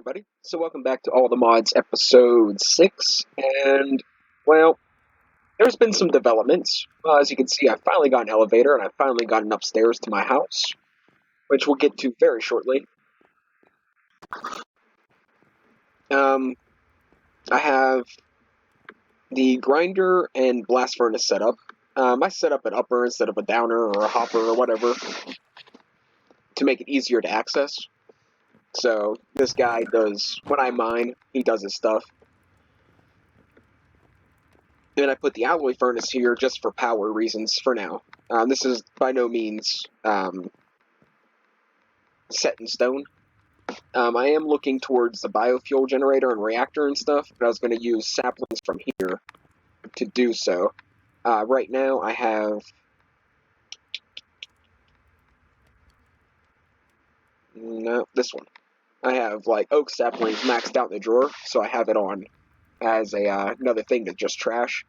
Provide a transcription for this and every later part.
everybody. So welcome back to All the Mods episode 6, and, well, there's been some developments. As you can see, I finally got an elevator, and I finally gotten upstairs to my house, which we'll get to very shortly. I have the grinder and blast furnace set up. I set up an upper instead of a downer or a hopper or whatever to make it easier to access. So this guy does, when I mine, he does his stuff. Then I put the alloy furnace here just for power reasons for now. This is by no means set in stone. I am looking towards the biofuel generator and reactor and stuff, but I was going to use saplings from here to do so. Right now I have... No, this one. I have like oak saplings maxed out in the drawer, so I have it on as a another thing to just trash.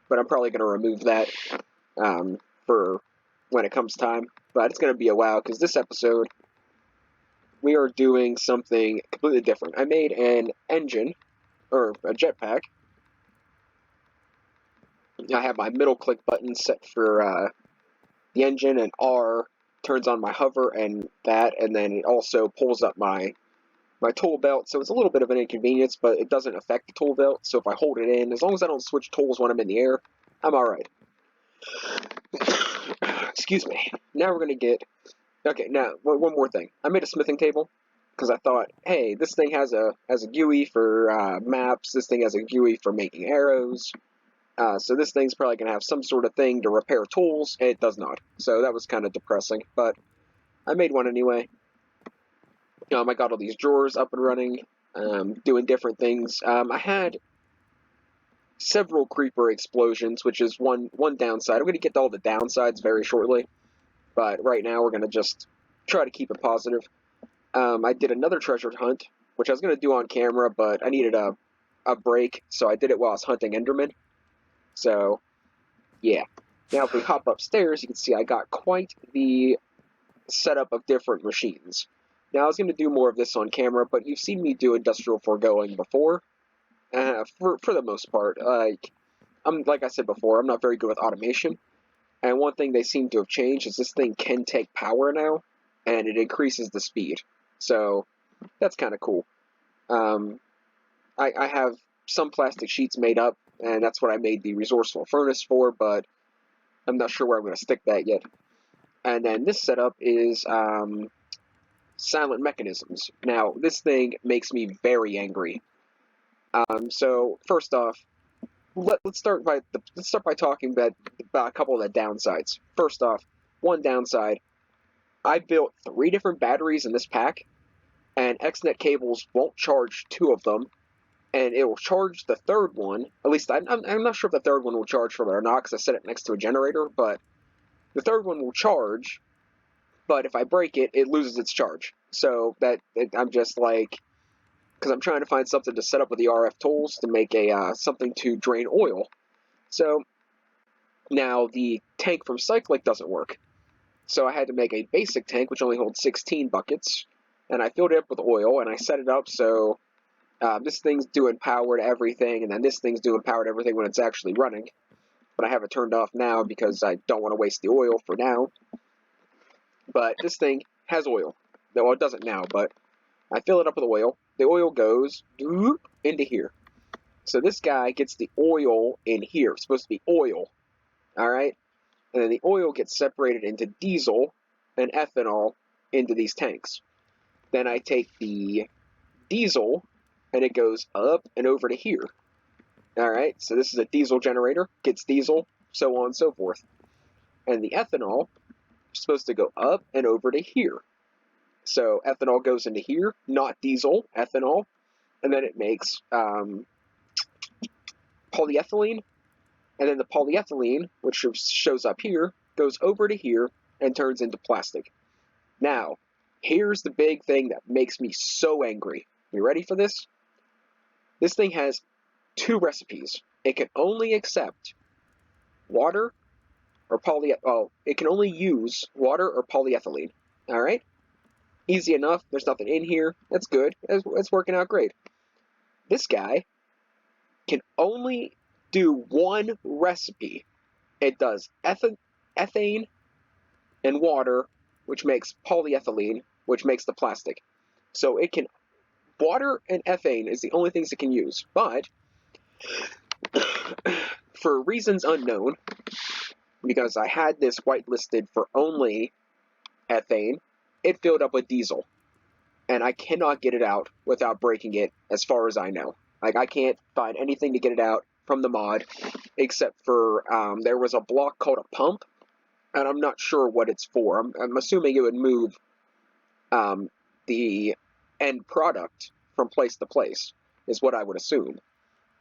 But I'm probably going to remove that for when it comes time. But it's going to be a while, because this episode, we are doing something completely different. I made an engine, or a jetpack. I have my middle click button set for the engine, and R turns on my hover and that, and then it also pulls up my tool belt, so it's a little bit of an inconvenience, but it doesn't affect the tool belt, so if I hold it in, as long as I don't switch tools when I'm in the air, I'm alright. Excuse me. Now we're going to get... Okay, now, one more thing. I made a smithing table, because I thought, hey, this thing has a GUI for maps, this thing has a GUI for making arrows, so this thing's probably going to have some sort of thing to repair tools, and it does not. So that was kind of depressing, but I made one anyway. I got all these drawers up and running, doing different things. I had several creeper explosions, which is one downside. I'm going to get to all the downsides very shortly, but right now we're going to just try to keep it positive. I did another treasure hunt, which I was going to do on camera, but I needed a break, so I did it while I was hunting Enderman. So, yeah. Now if we hop upstairs, you can see I got quite the setup of different machines. Now I was going to do more of this on camera, but you've seen me do industrial foregoing before. For the most part, like I said before, I'm not very good with automation. And one thing they seem to have changed is this thing can take power now, and it increases the speed. So that's kind of cool. I have some plastic sheets made up, and that's what I made the resourceful furnace for, but I'm not sure where I'm going to stick that yet. And then this setup is silent mechanisms. Now, this thing makes me very angry. So first off, let's start by talking about a couple of the downsides. First off, one downside: I built 3 different batteries in this pack, and XNet cables won't charge 2 of them, and it will charge the third one. At least I'm not sure if the third one will charge from it or not, because I set it next to a generator. But the third one will charge, but if I break it, it loses its charge. So I'm just like, because I'm trying to find something to set up with the RF tools to make a something to drain oil. So now the tank from Cyclic doesn't work. So I had to make a basic tank, which only holds 16 buckets, and I filled it up with oil, and I set it up so this thing's doing power to everything, and then this thing's doing power to everything when it's actually running. But I have it turned off now because I don't want to waste the oil for now. But this thing has oil. Well, it doesn't now, but I fill it up with oil. The oil goes into here. So this guy gets the oil in here. It's supposed to be oil. Alright? And then the oil gets separated into diesel and ethanol into these tanks. Then I take the diesel, and it goes up and over to here. Alright? So this is a diesel generator. Gets diesel, so on and so forth. And the ethanol is supposed to go up and over to here. So ethanol goes into here, not diesel, ethanol, and then it makes polyethylene, and then the polyethylene, which shows up here, goes over to here and turns into plastic. Now, here's the big thing that makes me so angry. You ready for this? This thing has 2 recipes. It can only accept water or it can only use water or polyethylene. All right? Easy enough. There's nothing in here. That's good. It's working out great. This guy can only do one recipe. It does ethane and water, which makes polyethylene, which makes the plastic. So it can, water and ethane is the only things it can use. But for reasons unknown, because I had this whitelisted for only ethane, it filled up with diesel. And I cannot get it out without breaking it, as far as I know. Like, I can't find anything to get it out from the mod, except for there was a block called a pump, and I'm not sure what it's for. I'm assuming it would move the end product from place to place, is what I would assume.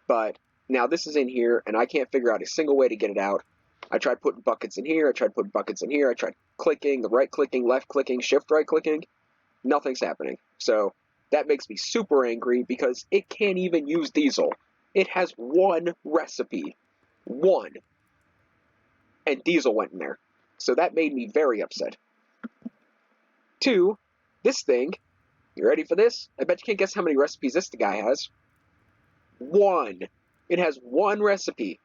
But now this is in here, and I can't figure out a single way to get it out. I tried putting buckets in here, I tried putting buckets in here, I tried clicking, the right clicking, left clicking, shift right clicking. Nothing's happening. So that makes me super angry because it can't even use diesel. It has one recipe. One. And diesel went in there. So that made me very upset. 2, this thing, you ready for this? I bet you can't guess how many recipes this guy has. 1. It has one recipe.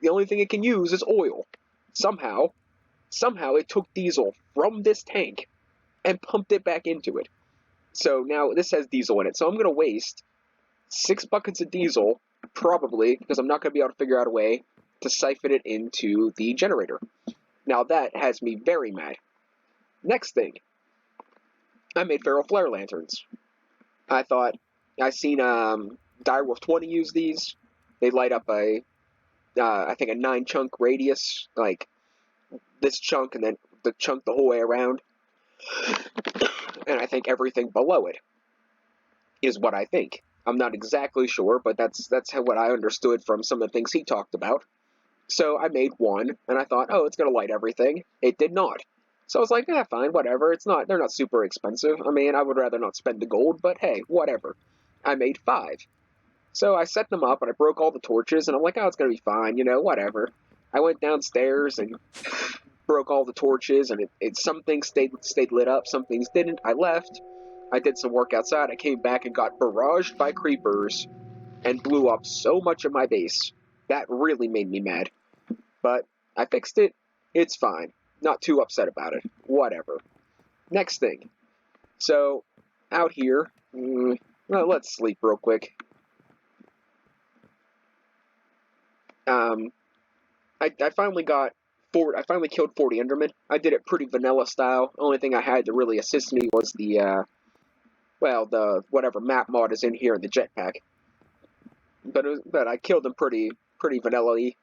The only thing it can use is oil. Somehow it took diesel from this tank and pumped it back into it. So now this has diesel in it. So I'm going to waste 6 buckets of diesel, probably, because I'm not going to be able to figure out a way to siphon it into the generator. Now that has me very mad. Next thing, I made feral flare lanterns. I thought, I seen Direwolf 20 use these. They light up I think a 9 chunk radius, like this chunk and then the chunk the whole way around. And I think everything below it is what I think. I'm not exactly sure, but that's what I understood from some of the things he talked about. So I made one, and I thought, oh, it's going to light everything. It did not. So I was like, yeah, fine, whatever. They're not super expensive. I mean, I would rather not spend the gold, but hey, whatever. I made 5. So I set them up, and I broke all the torches, and I'm like, oh, it's going to be fine, whatever. I went downstairs and broke all the torches, and some things stayed lit up, some things didn't. I left. I did some work outside. I came back and got barraged by creepers and blew up so much of my base. That really made me mad. But I fixed it. It's fine. Not too upset about it. Whatever. Next thing. So, out here, well, let's sleep real quick. I finally got I finally killed 40 Endermen. I did it pretty vanilla style. Only thing I had to really assist me was the whatever map mod is in here in the jetpack. But I killed them pretty vanilla-y.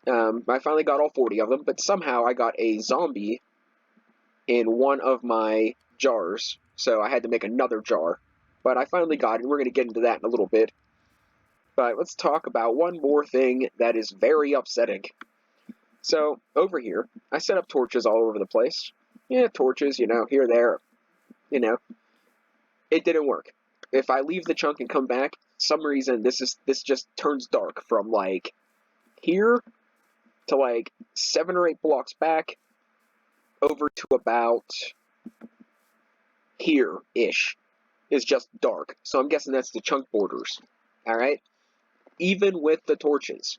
I finally got all 40 of them, but somehow I got a zombie in one of my jars, so I had to make another jar. But I finally got it. We're going to get into that in a little bit. But let's talk about one more thing that is very upsetting. So, over here, I set up torches all over the place. Yeah, torches, here, there, It didn't work. If I leave the chunk and come back, some reason this just turns dark from, like, here to, like, 7 or 8 blocks back over to about here-ish is just dark. So I'm guessing that's the chunk borders. Alright? Even with the torches.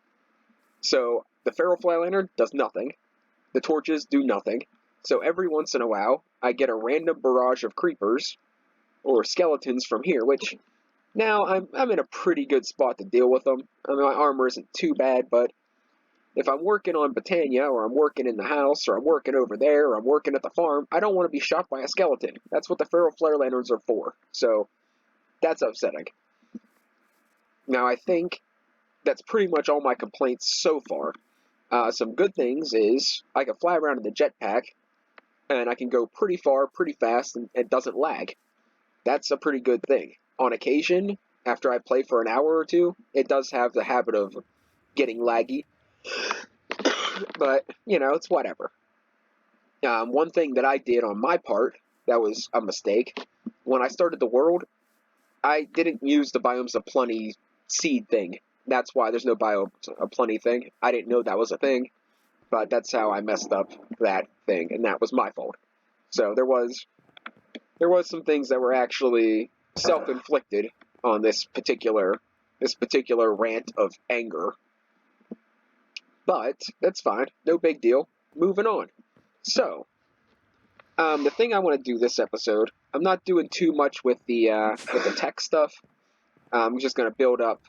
So the feral flare lantern does nothing. The torches do nothing. So every once in a while, I get a random barrage of creepers or skeletons from here, which now I'm in a pretty good spot to deal with them. I mean, my armor isn't too bad, but if I'm working on Botania, or I'm working in the house, or I'm working over there, or I'm working at the farm, I don't want to be shot by a skeleton. That's what the feral flare lanterns are for. So that's upsetting. Now I think that's pretty much all my complaints so far. Some good things is I can fly around in the jetpack, and I can go pretty far, pretty fast, and it doesn't lag. That's a pretty good thing. On occasion, after I play for an hour or two, it does have the habit of getting laggy. But, it's whatever. One thing that I did on my part that was a mistake, when I started the world, I didn't use the Biomes of Plenty seed thing. That's why there's no Biomes of Plenty thing. I didn't know that was a thing, but that's how I messed up that thing, and that was my fault. So there was there was some things that were actually self-inflicted on this particular rant of anger. But that's fine, no big deal. Moving on. So, the thing I want to do this episode, I'm not doing too much with the tech stuff. I'm just going to build up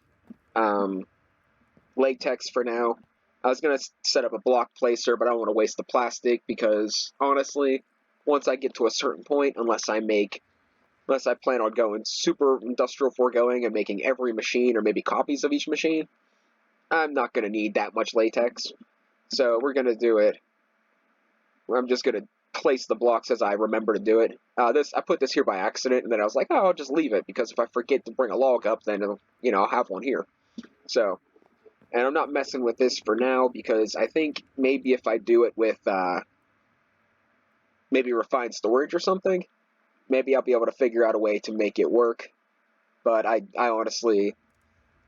latex for now. I was going to set up a block placer, but I don't want to waste the plastic because, honestly, once I get to a certain point, unless I plan on going super industrial foregoing and making every machine or maybe copies of each machine, I'm not going to need that much latex. So we're going to do it. I'm just going to place the blocks as I remember to do it. I put this here by accident, and then I was like, oh, I'll just leave it, because if I forget to bring a log up, then, I'll have one here. So, and I'm not messing with this for now, because I think maybe if I do it with, maybe refined storage or something, maybe I'll be able to figure out a way to make it work. But I honestly,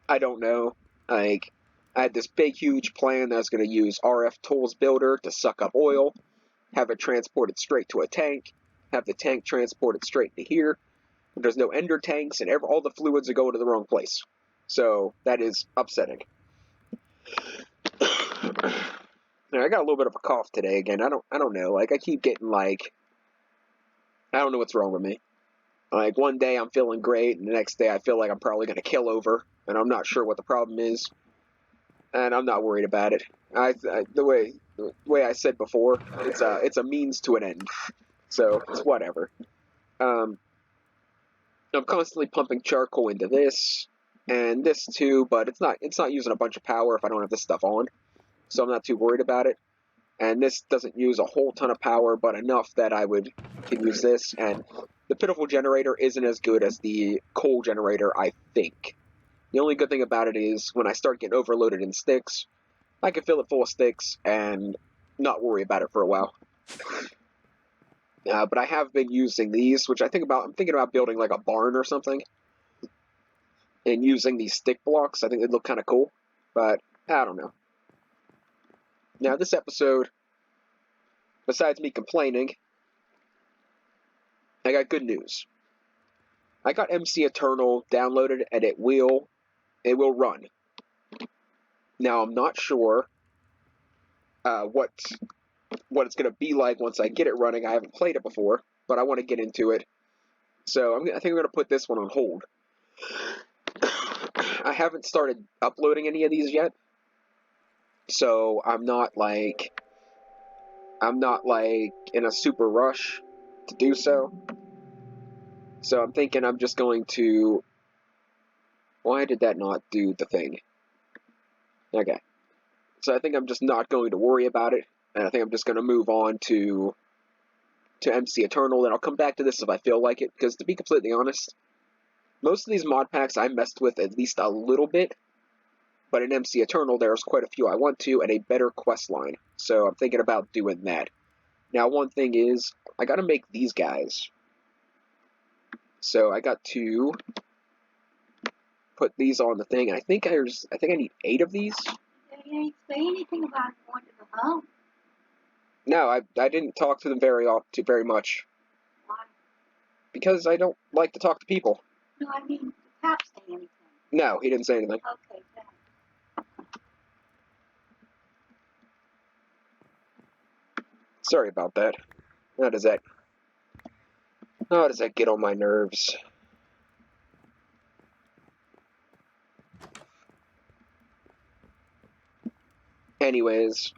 I don't know. Like, I had this big, huge plan that I was going to use RF Tools Builder to suck up oil, have it transported straight to a tank, have the tank transported straight to here. There's no ender tanks, and all the fluids are going to the wrong place. So that is upsetting. I got a little bit of a cough today again. I don't know. Like, I keep getting I don't know what's wrong with me. Like, one day I'm feeling great, and the next day I feel like I'm probably going to kill over, and I'm not sure what the problem is, and I'm not worried about it. The way I said before, it's a means to an end, so it's whatever. I'm constantly pumping charcoal into this and this too, but it's not using a bunch of power if I don't have this stuff on, so I'm not too worried about it. And this doesn't use a whole ton of power, but enough that I can use this. And the pitiful generator isn't as good as the coal generator, I think. The only good thing about it is when I start getting overloaded in sticks, I can fill it full of sticks and not worry about it for a while. But I have been using these, which I'm thinking about building like a barn or something, and using these stick blocks. I think they'd look kind of cool, but I don't know. Now, this episode, besides me complaining, I got good news. I got MC Eternal downloaded, and it will run. Now, I'm not sure what it's going to be like once I get it running. I haven't played it before, but I want to get into it. So I think I'm going to put this one on hold. I haven't started uploading any of these yet, so I'm not in a super rush to do so. So I'm thinking I'm just going to... Why did that not do the thing? Okay. So I think I'm just not going to worry about it, and I think I'm just going to move on to MC Eternal, and I'll come back to this if I feel like it, because to be completely honest, most of these mod packs I messed with at least a little bit, but in MC Eternal there's quite a few I want to, and a better quest line, so I'm thinking about doing that. Now, one thing is, I gotta make these guys. So I got to put these on the thing, and I think I need 8 of these. You didn't say anything about going to the home. No, I didn't talk to them very much. Why? Because I don't like to talk to people. No, I mean, did Pap say anything? No, he didn't say anything. Okay, then. Sorry about that. How does that get on my nerves? Anyways,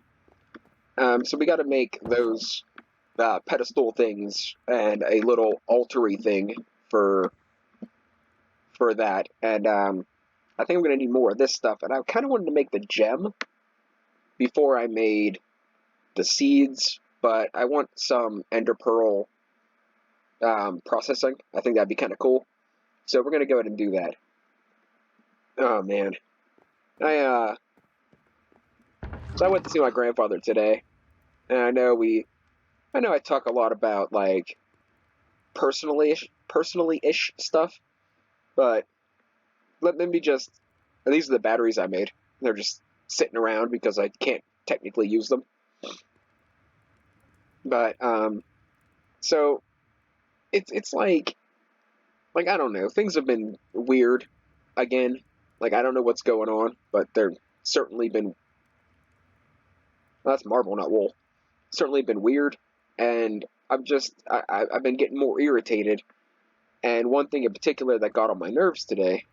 so we got to make those pedestal things and a little altar-y thing for that, and I think I'm gonna need more of this stuff. And I kind of wanted to make the gem before I made the seeds, but I want some ender pearl processing. I think that'd be kind of cool. So we're gonna go ahead and do that. Oh man, so I went to see my grandfather today, and I know I talk a lot about like personally-ish stuff, but let me just, these are the batteries I made. They're just sitting around because I can't technically use them. But so it's like I don't know. Things have been weird again. Like I don't know what's going on, but they're certainly been. Well, that's marble, not wool. Certainly been weird, and I've been getting more irritated. And one thing in particular that got on my nerves today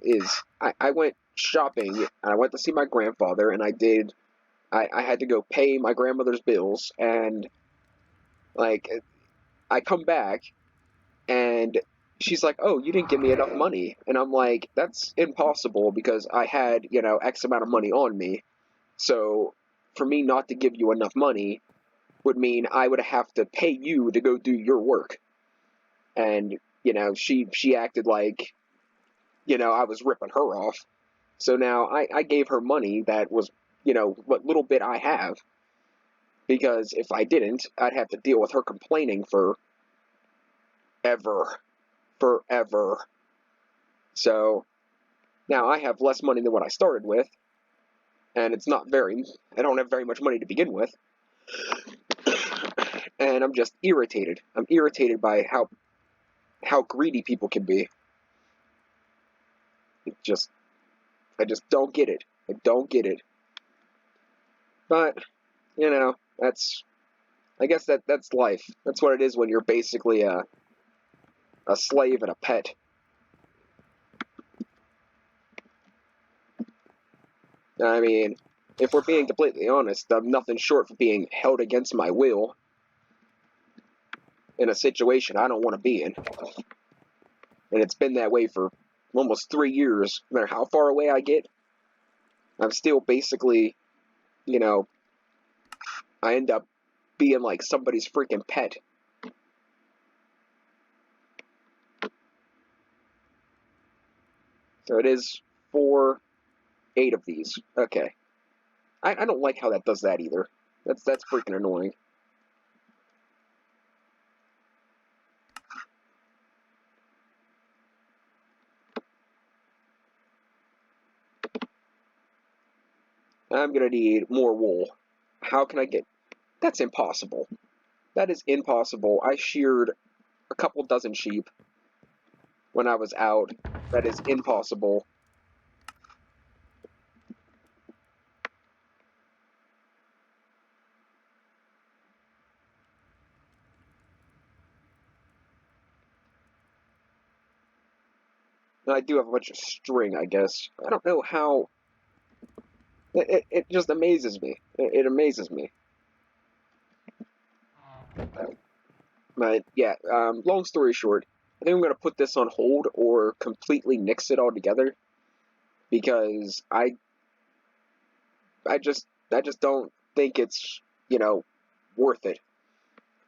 is I went shopping and I went to see my grandfather, and I had to go pay my grandmother's bills, and like I come back and she's like, "Oh, you didn't give me enough money," and I'm like, "That's impossible because I had X amount of money on me, so for me not to give you enough money would mean I would have to pay you to go do your work," and she acted like I was ripping her off. So now I gave her money that was, what little bit I have, because if I didn't, I'd have to deal with her complaining forever. So now I have less money than what I started with, and I don't have very much money to begin with, and I'm just irritated. I'm irritated by how greedy people can be. I just don't get it. I don't get it. But, I guess that's life. That's what it is when you're basically a slave and a pet. I mean, if we're being completely honest, I'm nothing short of being held against my will in a situation I don't want to be in. And it's been that way for almost 3 years. No matter how far away I get, I'm still basically, I end up being like somebody's freaking pet. So it is 8 of these. Okay. I don't like how that does that either. That's freaking annoying. I'm gonna need more wool. How can I get... That's impossible. That is impossible. I sheared a couple dozen sheep when I was out. That is impossible. And I do have a bunch of string, I guess. I don't know how... It just amazes me. It amazes me. But yeah, long story short, I think I'm going to put this on hold or completely nix it altogether, because I just don't think it's, worth it.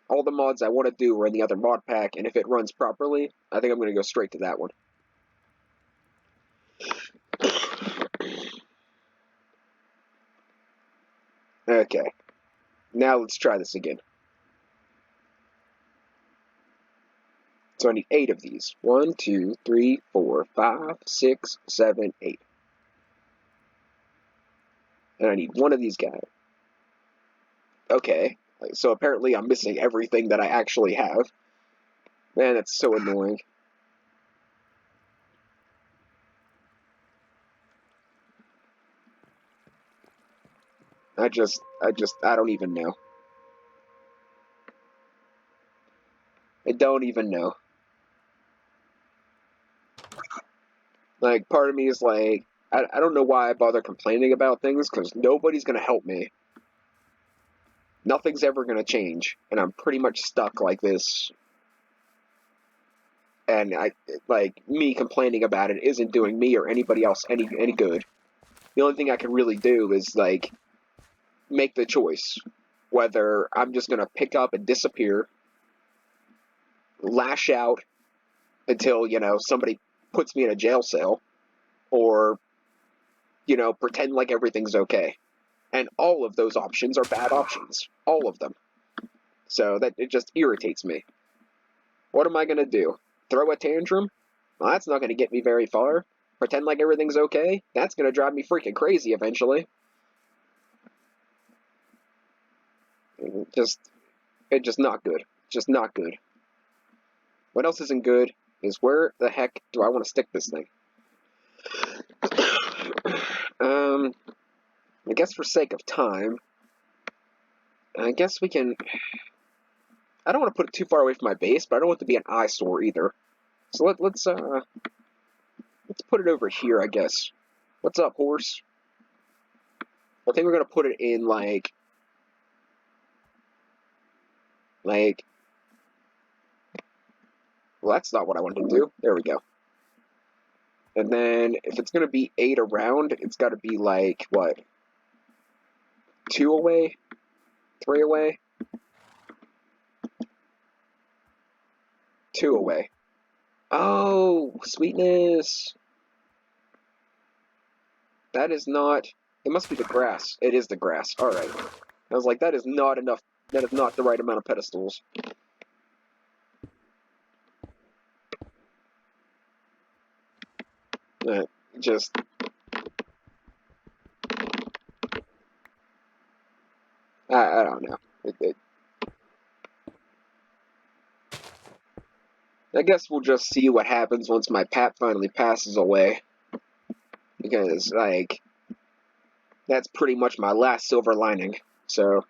All the mods I want to do are in the other mod pack, and if it runs properly, I think I'm going to go straight to that one. Okay, now let's try this again. So I need 8 of these. 1, 2, 3, 4, 5, 6, 7, 8. And I need 1 of these guys. Okay, so apparently I'm missing everything that I actually have. Man, that's so annoying. I don't even know. I don't even know. Like, part of me is like, I don't know why I bother complaining about things, because nobody's going to help me. Nothing's ever going to change, and I'm pretty much stuck like this. And me complaining about it isn't doing me or anybody else any good. The only thing I can really do is, make the choice. Whether I'm just going to pick up and disappear, lash out until, somebody puts me in a jail cell, or, pretend like everything's okay. And all of those options are bad options. All of them. So that it just irritates me. What am I going to do? Throw a tantrum? Well, that's not going to get me very far. Pretend like everything's okay? That's going to drive me freaking crazy eventually. It's just not good. Just not good. What else isn't good is where the heck do I want to stick this thing? I guess for sake of time, I guess we can... I don't want to put it too far away from my base, but I don't want it to be an eyesore either. So let's put it over here, I guess. What's up, horse? I think we're gonna put it in like, well, that's not what I wanted to do. There we go. And then if it's gonna be 8 around, it's got to be like what? 2 away, 3 away, 2 away. Oh, sweetness. That is not. It must be the grass. It is the grass. All right. I was like, that is not enough. That is not the right amount of pedestals. Just. I don't know. I guess we'll just see what happens once my pap finally passes away. Because, like, that's pretty much my last silver lining. So,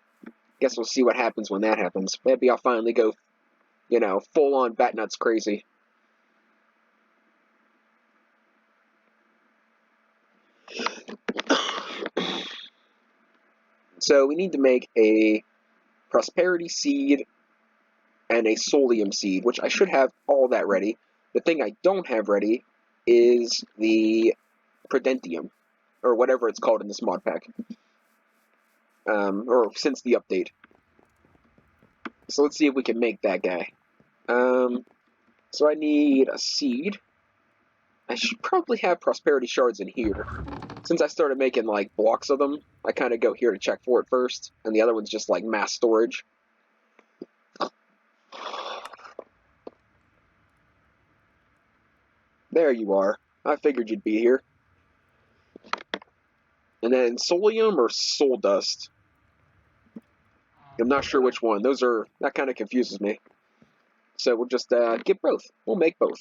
guess we'll see what happens when that happens. Maybe I'll finally go, full on bat nuts crazy. So, we need to make a prosperity seed and a solium seed, which I should have all that ready. The thing I don't have ready is the Prudentium, or whatever it's called in this mod pack. Or since the update. So let's see if we can make that guy. So I need a seed. I should probably have prosperity shards in here. Since I started making, like, blocks of them, I kind of go here to check for it first, and the other one's just, like, mass storage. There you are. I figured you'd be here. And then solium or soul dust. I'm not sure which one. That kind of confuses me. So we'll just get both. We'll make both.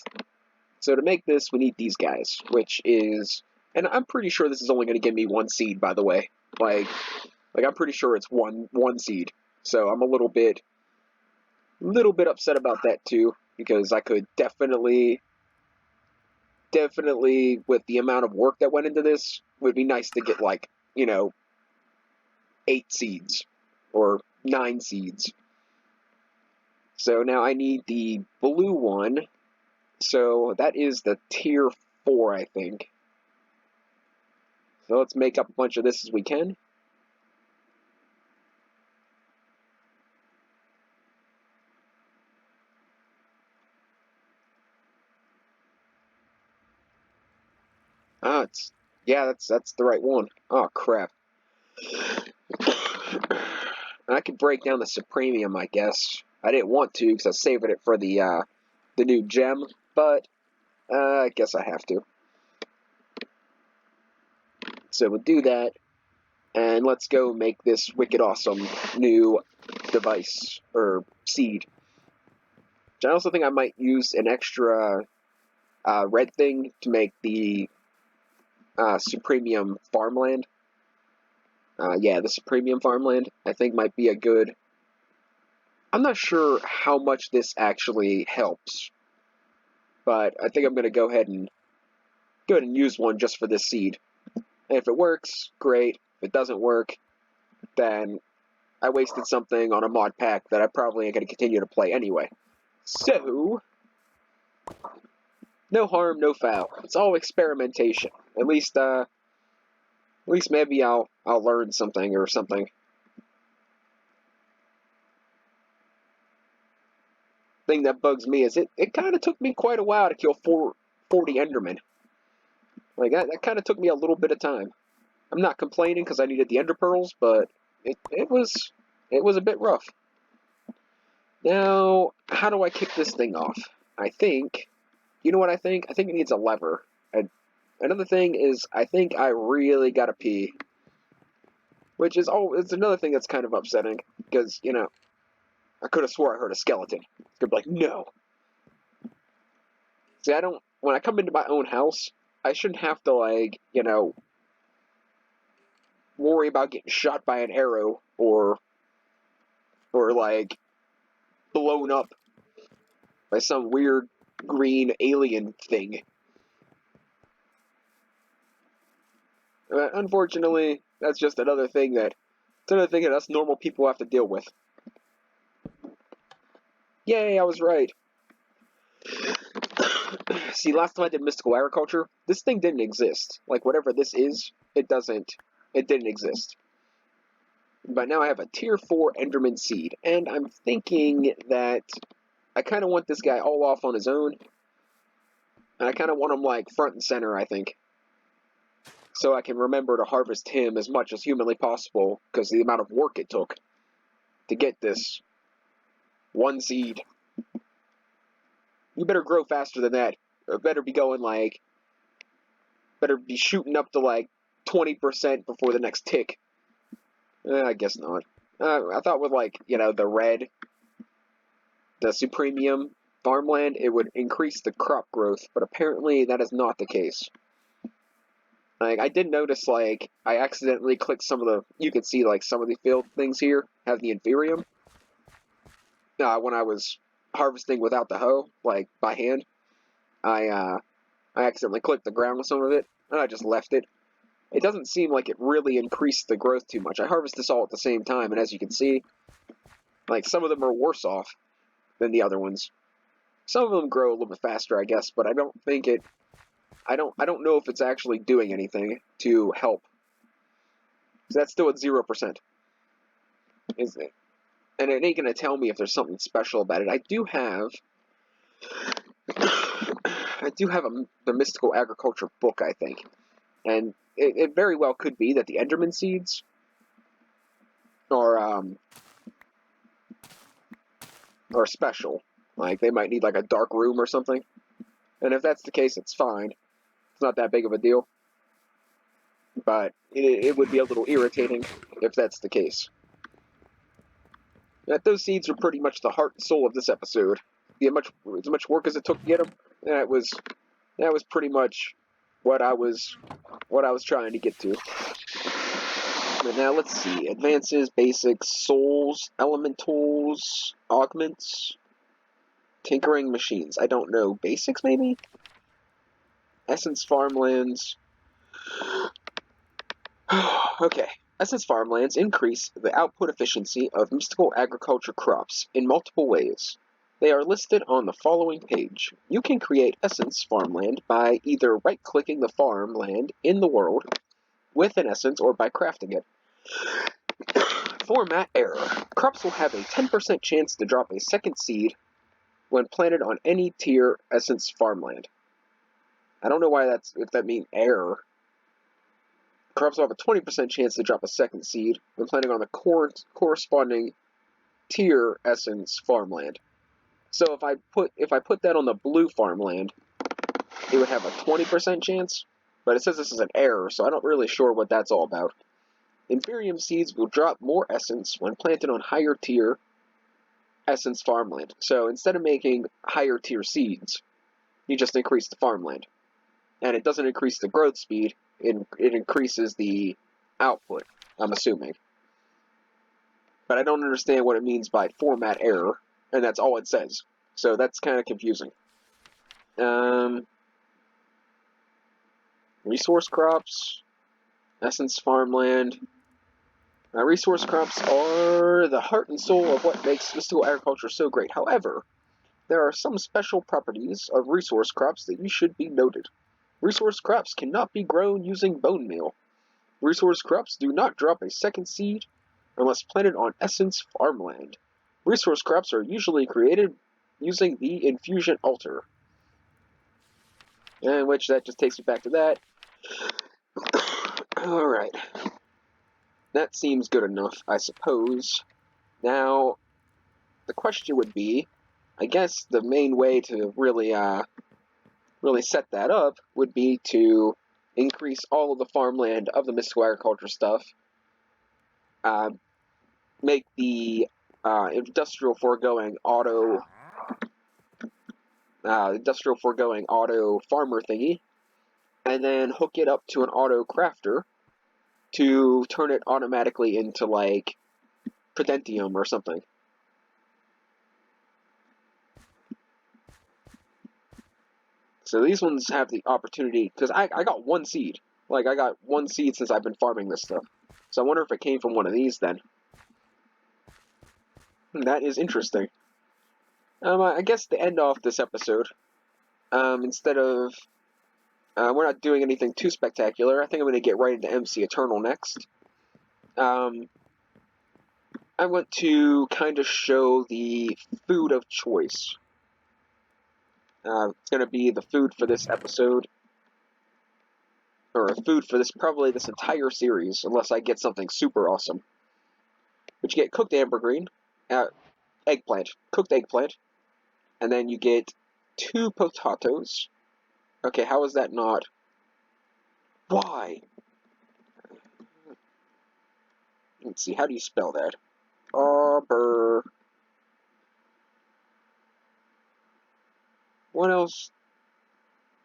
So to make this, we need these guys, which is, and I'm pretty sure this is only going to give me 1 seed, by the way. Like I'm pretty sure it's one seed. So I'm a little bit upset about that too, because I could definitely, with the amount of work that went into this, would be nice to get, like, 8 seeds or 9 seeds. So now I need the blue one. So that is the tier 4, I think. So let's make up a bunch of this as we can. That's the right one. Oh crap. I could break down the Supremium, I guess. I didn't want to because I was saving it for the new gem, but I guess I have to. So we'll do that, and let's go make this wicked awesome new device, or seed. I also think I might use an extra red thing to make the Supremium farmland. The Supremium farmland, I think, might be a good... I'm not sure how much this actually helps, but I think I'm going to go ahead and use one just for this seed. And if it works, great. If it doesn't work, then I wasted something on a mod pack that I probably ain't going to continue to play anyway. So, no harm, no foul. It's all experimentation. At least maybe I'll learn something or something. Thing that bugs me is it kind of took me quite a while to kill 40 Endermen. Like, that kind of took me a little bit of time. I'm not complaining because I needed the Ender Pearls, but it was a bit rough. Now, how do I kick this thing off? I think, you know what I think? I think it needs a lever. And another thing is, I think I really gotta pee. Which is, it's another thing that's kind of upsetting, because, I could have swore I heard a skeleton. It's gonna be like, no. See, when I come into my own house, I shouldn't have to, like, worry about getting shot by an arrow or like, blown up by some weird green alien thing. Unfortunately, that's just another thing that us normal people have to deal with. Yay, I was right. See, last time I did mystical agriculture, this thing didn't exist. Like, whatever this is, it didn't exist. But now I have a tier 4 Enderman seed, and I'm thinking that I kind of want this guy all off on his own, and I kind of want him, like, front and center, I think. So I can remember to harvest him as much as humanly possible, because the amount of work it took to get this one seed. You better grow faster than that. Or better be going, like, better be shooting up to, like, 20% before the next tick. I guess not. I thought with, like, the Supremium farmland, it would increase the crop growth, but apparently that is not the case. Like, I did notice, like, I accidentally clicked you can see, like, some of the field things here have the Inferium. When I was harvesting without the hoe, like, by hand, I accidentally clicked the ground with some of it, and I just left it. It doesn't seem like it really increased the growth too much. I harvest this all at the same time, and as you can see, like, some of them are worse off than the other ones. Some of them grow a little bit faster, I guess, but I don't think I don't know if it's actually doing anything to help. That's still at 0%. Is it? And it ain't gonna tell me if there's something special about it. I do have the Mystical Agriculture book, I think. And it very well could be that the Enderman seeds are special. Like, they might need, like, a dark room or something. And if that's the case, it's fine. It's not that big of a deal. But it would be a little irritating if that's the case. That those seeds are pretty much the heart and soul of this episode. As much work as it took to get them, that was pretty much what I was trying to get to. But now let's see: advances, basics, souls, elementals, augments, tinkering machines. I don't know. Basics maybe. Essence farmlands. Okay. Essence farmlands increase the output efficiency of mystical agriculture crops in multiple ways. They are listed on the following page. You can create essence farmland by either right-clicking the farmland in the world with an essence or by crafting it. Format error. Crops will have a 10% chance to drop a second seed when planted on any tier essence farmland. I don't know why if that means error. Crops will have a 20% chance to drop a second seed when planting on the corresponding tier essence farmland. So if I put that on the blue farmland, it would have a 20% chance, but it says this is an error, so I'm not really sure what that's all about. Inferium seeds will drop more essence when planted on higher tier essence farmland. So instead of making higher tier seeds, you just increase the farmland. And it doesn't increase the growth speed, it increases the output, I'm assuming. But I don't understand what it means by format error, and that's all it says. So that's kind of confusing. Resource crops, essence farmland. Resource crops are the heart and soul of what makes mystical agriculture so great. However, there are some special properties of resource crops that you should be noted. Resource crops cannot be grown using bone meal. Resource crops do not drop a second seed unless planted on essence farmland. Resource crops are usually created using the infusion altar. And which that just takes me back to that. Alright. That seems good enough, I suppose. Now, the question would be, I guess the main way to really set that up would be to increase all of the farmland of the mystical agriculture stuff, make the industrial foregoing auto industrial foregoing auto farmer thingy, and then hook it up to an auto crafter to turn it automatically into, like, Prudentium or something. So these ones have the opportunity, because I got one seed. Like, I got one seed since I've been farming this stuff. So I wonder if it came from one of these then. That is interesting. I guess to end off this episode, instead of... we're not doing anything too spectacular. I think I'm going to get right into MC Eternal next. I want to kind of show the food of choice. It's going to be the food for this episode, or a food for probably this entire series, unless I get something super awesome. But you get cooked ambergreen, cooked eggplant, and then you get 2 potatoes. Okay, how is that not? Why? Let's see, how do you spell that? What else?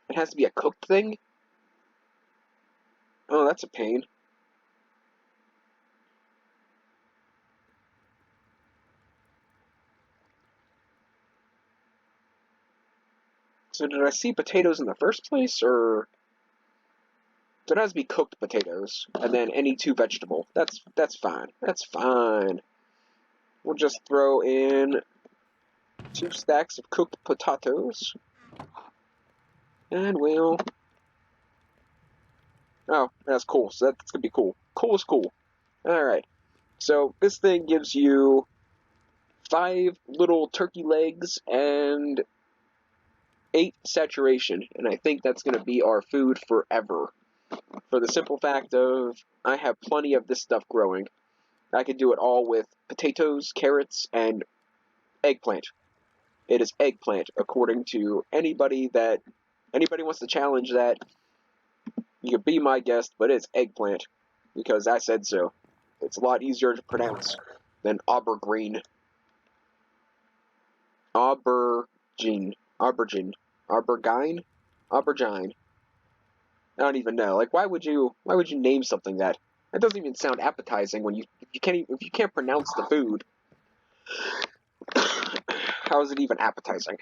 It has to be a cooked thing? Oh, that's a pain. So did I see potatoes in the first place, or... So it has to be cooked potatoes, and then any 2 vegetable. That's fine. That's fine. We'll just throw in 2 stacks of cooked potatoes. And we'll... Oh, that's cool. So that's going to be cool. Cool is cool. Alright. So this thing gives you 5 little turkey legs and 8 saturation. And I think that's going to be our food forever. For the simple fact of, I have plenty of this stuff growing. I could do it all with potatoes, carrots, and eggplant. It is eggplant, according to anybody wants to challenge that. You can be my guest, but it's eggplant, because I said so. It's a lot easier to pronounce than aubergine. Aubergine. Aubergine? Aubergine. I don't even know. Like, why would you name something that? That doesn't even sound appetizing when if you can't pronounce the food. How is it even appetizing?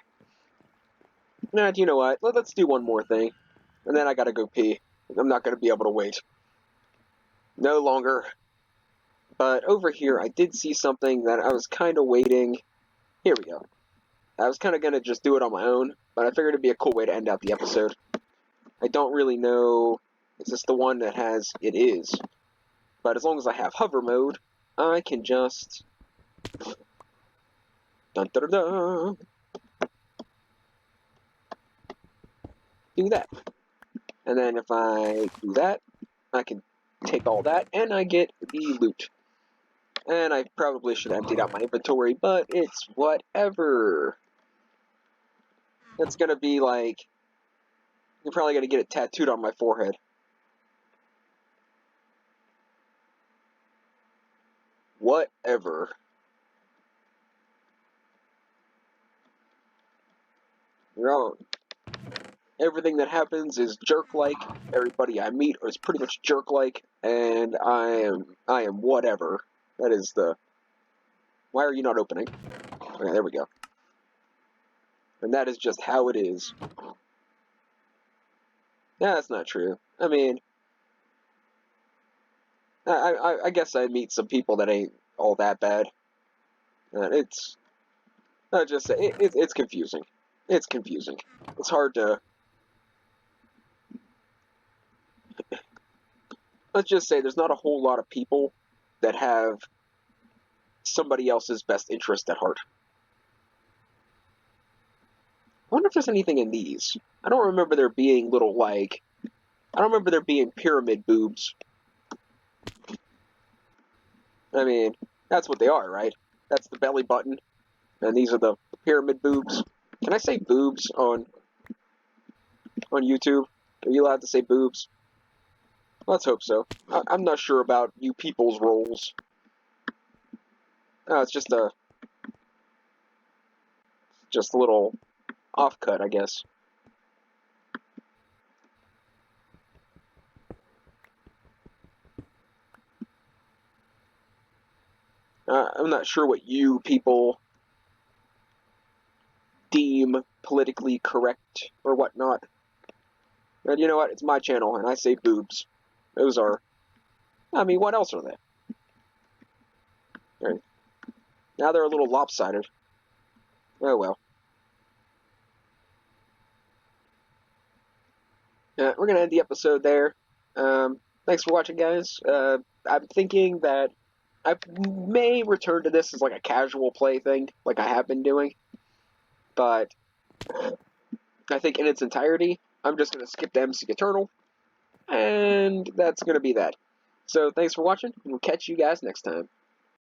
Nah, do you know what? Let's do one more thing, and then I gotta go pee. I'm not gonna be able to wait. No longer. But over here, I did see something that I was kind of waiting. Here we go. I was kind of gonna just do it on my own, but I figured it'd be a cool way to end out the episode. I don't really know. Is this the one that has? It is. But as long as I have hover mode, I can just... Dun, dun, dun, dun, do that. And then if I do that, I can take all that, and I get the loot. And I probably should have emptied out my inventory, but it's whatever. It's gonna be like... You're probably gonna get it tattooed on my forehead. Whatever. You're on. Everything that happens is jerk-like. Everybody I meet is pretty much jerk-like, and I am whatever. That is the... Why are you not opening? Okay, there we go. And that is just how it is. Yeah, that's not true. I mean, I guess I meet some people that ain't all that bad. It's... I just say, it's confusing. It's confusing. It's hard to... Let's just say there's not a whole lot of people that have somebody else's best interest at heart. I wonder if there's anything in these. I don't remember there being little, like... I don't remember there being pyramid boobs. I mean, that's what they are, right? That's the belly button. And these are the pyramid boobs. Can I say boobs on YouTube? Are you allowed to say boobs? Let's hope so. I'm not sure about you people's roles. Oh, it's just a little Offcut, I guess. I'm not sure what you people deem politically correct or whatnot. But you know what? It's my channel, and I say boobs. Those are... I mean, what else are they? Right. Now they're a little lopsided. Oh well. We're going to end the episode there. Thanks for watching, guys. I'm thinking that I may return to this as like a casual play thing, like I have been doing. But I think in its entirety, I'm just going to skip the MC Eternal. And that's going to be that. So thanks for watching, and we'll catch you guys next time.